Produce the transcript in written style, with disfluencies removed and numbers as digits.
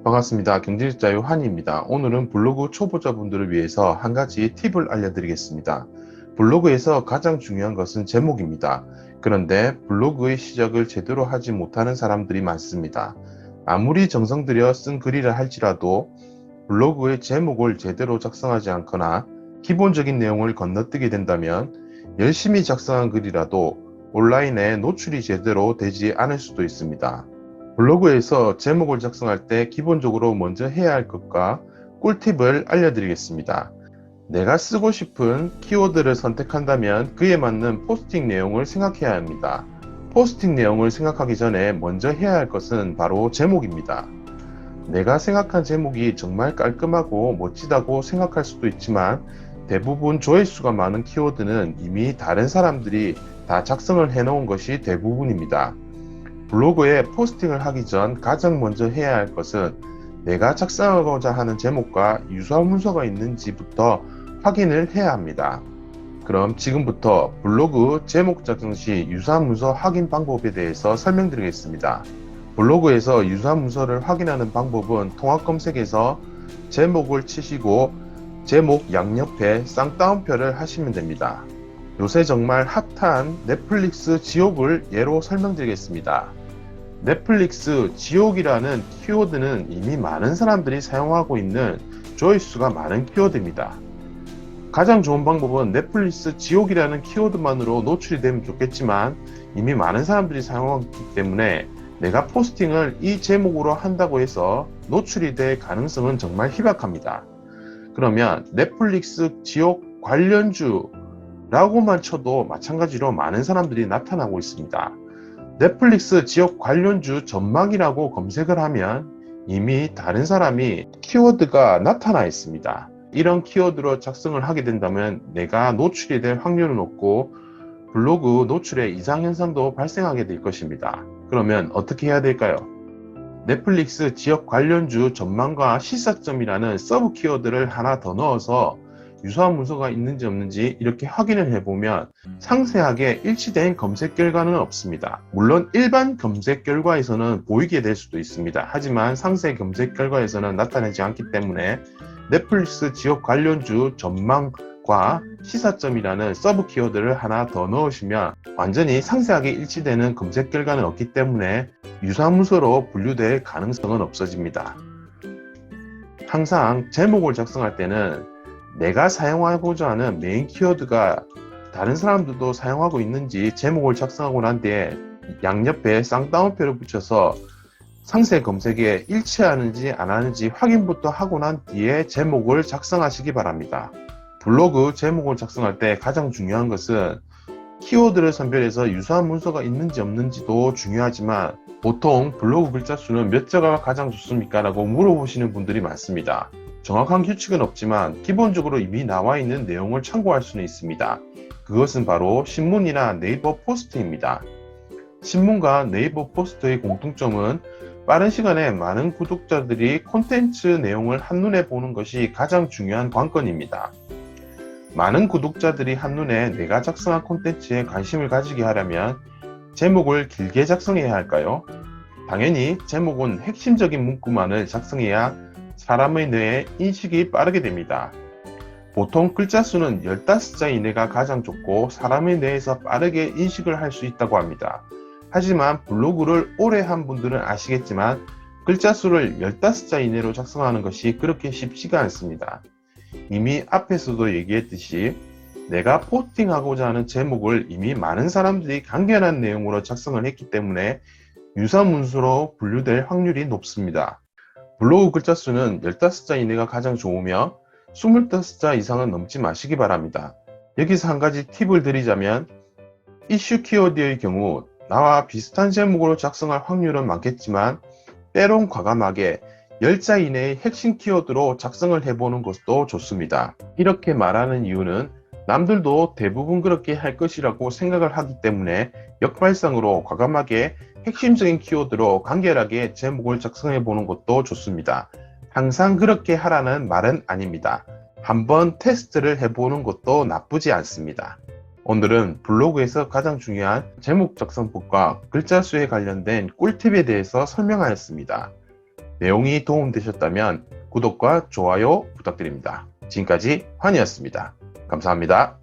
반갑습니다. 경제자유 한입니다. 오늘은 블로그 초보자분들을 위해서 한 가지 팁을 알려드리겠습니다. 블로그에서 가장 중요한 것은 제목입니다. 그런데 블로그의 시작을 제대로 하지 못하는 사람들이 많습니다. 아무리 정성 들여 쓴 글이라 할지라도 블로그의 제목을 제대로 작성하지 않거나 기본적인 내용을 건너뛰게 된다면 열심히 작성한 글이라도 온라인에 노출이 제대로 되지 않을 수도 있습니다. 블로그에서 제목을 작성할 때 기본적으로 먼저 해야 할 것과 꿀팁을 알려드리겠습니다. 내가 쓰고 싶은 키워드를 선택한다면 그에 맞는 포스팅 내용을 생각해야 합니다. 포스팅 내용을 생각하기 전에 먼저 해야 할 것은 바로 제목입니다. 내가 생각한 제목이 정말 깔끔하고 멋지다고 생각할 수도 있지만 대부분 조회수가 많은 키워드는 이미 다른 사람들이 다 작성을 해놓은 것이 대부분입니다. 블로그에 포스팅을 하기 전 가장 먼저 해야 할 것은 내가 작성하고자 하는 제목과 유사한 문서가 있는지부터 확인을 해야 합니다. 그럼 지금부터 블로그 제목 작성 시 유사한 문서 확인 방법에 대해서 설명드리겠습니다. 블로그에서 유사한 문서를 확인하는 방법은 통합 검색에서 제목을 치시고 제목 양옆에 쌍따옴표를 하시면 됩니다. 요새 정말 핫한 넷플릭스 지옥을 예로 설명드리겠습니다. 넷플릭스 지옥이라는 키워드는 이미 많은 사람들이 사용하고 있는 조회수가 많은 키워드입니다. 가장 좋은 방법은 넷플릭스 지옥이라는 키워드만으로 노출이 되면 좋겠지만 이미 많은 사람들이 사용하기 때문에 내가 포스팅을 이 제목으로 한다고 해서 노출이 될 가능성은 정말 희박합니다. 그러면 넷플릭스 지옥 관련주라고만 쳐도 마찬가지로 많은 사람들이 나타나고 있습니다. 넷플릭스 지역 관련주 전망이라고 검색을 하면 이미 다른 사람이 키워드가 나타나 있습니다. 이런 키워드로 작성을 하게 된다면 내가 노출이 될 확률은 높고 블로그 노출에 이상현상도 발생하게 될 것입니다. 그러면 어떻게 해야 될까요? 넷플릭스 지역 관련주 전망과 시사점이라는 서브 키워드를 하나 더 넣어서 유사한 문서가 있는지 없는지 이렇게 확인을 해보면 상세하게 일치된 검색 결과는 없습니다. 물론 일반 검색 결과에서는 보이게 될 수도 있습니다. 하지만 상세 검색 결과에서는 나타나지 않기 때문에 넷플릭스 지역 관련주 전망과 시사점이라는 서브 키워드를 하나 더 넣으시면 완전히 상세하게 일치되는 검색 결과는 없기 때문에 유사한 문서로 분류될 가능성은 없어집니다. 항상 제목을 작성할 때는 내가 사용하고자 하는 메인 키워드가 다른 사람들도 사용하고 있는지 제목을 작성하고 난 뒤에 양옆에 쌍따옴표를 붙여서 상세 검색에 일치하는지 안 하는지 확인부터 하고 난 뒤에 제목을 작성하시기 바랍니다. 블로그 제목을 작성할 때 가장 중요한 것은 키워드를 선별해서 유사한 문서가 있는지 없는지도 중요하지만 보통 블로그 글자 수는 몇 자가 가장 좋습니까? 라고 물어보시는 분들이 많습니다. 정확한 규칙은 없지만 기본적으로 이미 나와 있는 내용을 참고할 수는 있습니다. 그것은 바로 신문이나 네이버 포스트입니다. 신문과 네이버 포스트의 공통점은 빠른 시간에 많은 구독자들이 콘텐츠 내용을 한눈에 보는 것이 가장 중요한 관건입니다. 많은 구독자들이 한눈에 내가 작성한 콘텐츠에 관심을 가지게 하려면 제목을 길게 작성해야 할까요? 당연히 제목은 핵심적인 문구만을 작성해야 사람의 뇌에 인식이 빠르게 됩니다. 보통 글자 수는 15자 이내가 가장 좋고 사람의 뇌에서 빠르게 인식을 할 수 있다고 합니다. 하지만 블로그를 오래 한 분들은 아시겠지만 글자 수를 15자 이내로 작성하는 것이 그렇게 쉽지가 않습니다. 이미 앞에서도 얘기했듯이 내가 포스팅하고자 하는 제목을 이미 많은 사람들이 간결한 내용으로 작성을 했기 때문에 유사 문서로 분류될 확률이 높습니다. 블로그 글자 수는 15자 이내가 가장 좋으며 25자 이상은 넘지 마시기 바랍니다. 여기서 한 가지 팁을 드리자면 이슈 키워드의 경우 나와 비슷한 제목으로 작성할 확률은 많겠지만 때론 과감하게 10자 이내의 핵심 키워드로 작성을 해보는 것도 좋습니다. 이렇게 말하는 이유는 남들도 대부분 그렇게 할 것이라고 생각을 하기 때문에 역발상으로 과감하게 핵심적인 키워드로 간결하게 제목을 작성해 보는 것도 좋습니다. 항상 그렇게 하라는 말은 아닙니다. 한번 테스트를 해보는 것도 나쁘지 않습니다. 오늘은 블로그에서 가장 중요한 제목 작성법과 글자 수에 관련된 꿀팁에 대해서 설명하였습니다. 내용이 도움되셨다면 구독과 좋아요 부탁드립니다. 지금까지 환이었습니다. 감사합니다.